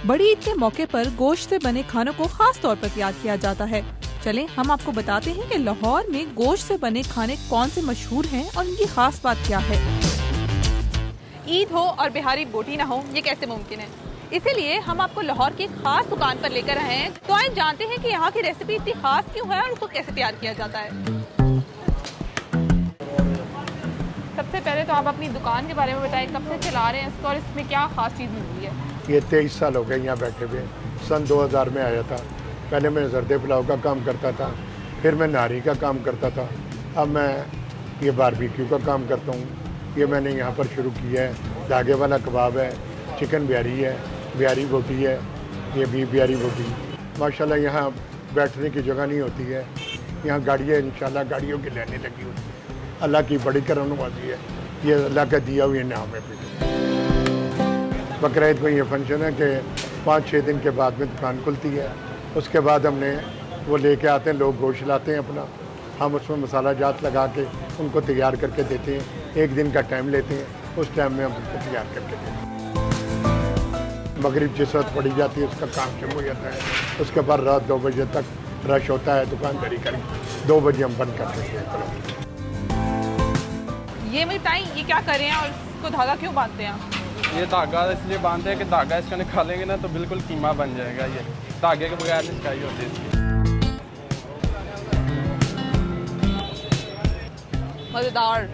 बड़ी ईद के मौके पर गोश्त से बने खानों को खास तौर पर तैयार किया जाता है। चलें हम आपको बताते हैं कि लाहौर में गोश्त से बने खाने कौन से मशहूर हैं और इनकी खास बात क्या है। ईद हो और बिहारी बोटी ना हो, ये कैसे मुमकिन है? इसीलिए हम आपको लाहौर की खास दुकान पर लेकर आए हैं। तो आइए जानते हैं कि यहाँ की रेसिपी इतनी खास क्यों है और उसको कैसे तैयार किया जाता है। सबसे पहले तो आप अपनी दुकान के बारे में बताएं, कब से चला रहे हैं इसको और इसमें क्या खास चीज़ मिलती है? ये 23 साल हो गए यहाँ बैठे हुए। सन 2000 में आया था। पहले मैं जर्दे पुलाव का काम करता था, फिर मैं नारी का काम करता था, अब मैं ये बारबेक्यू का काम करता हूँ। ये मैंने यहाँ पर शुरू किया है। धागे वाला कबाब है, चिकन बिहारी है, बिहारी बोटी है, ये भी बिहारी बोटी। माशाल्लाह यहाँ बैठने की जगह नहीं होती है। यहाँ गाड़ियाँ इंशाल्लाह गाड़ियों की लाइनें लगी होती है। अल्लाह की बड़ी करमनवाज़ी है, ये अल्लाह का दिया हुआ नाम है। बकरीद में ये फंक्शन है कि 5-6 दिन के बाद में दुकान खुलती है। उसके बाद हमने वो लेके आते हैं, लोग गोश्त लाते हैं अपना, हम उसमें मसाला जात लगा के उनको तैयार करके देते हैं। 1 दिन का टाइम लेते हैं, उस टाइम में हम उसको तैयार करके देते हैं। मगरिब जिस वक्त पड़ी जाती है उसका काम शुरू हो जाता है। उसके बाद रात 2 बजे तक रश होता है दुकानदारी करके। 2 बजे हम बंद कर देते हैं। ये मुझे बताएं, ये क्या कर रहे हैं और इसको धागा क्यों बांधते हैं? ये धागा इसलिए बांधते हैं कि धागा इसका निकालेंगे ना तो बिल्कुल कीमा बन जाएगा। ये धागे के बगैर निकाली होती है इसकी। मज़ेदार।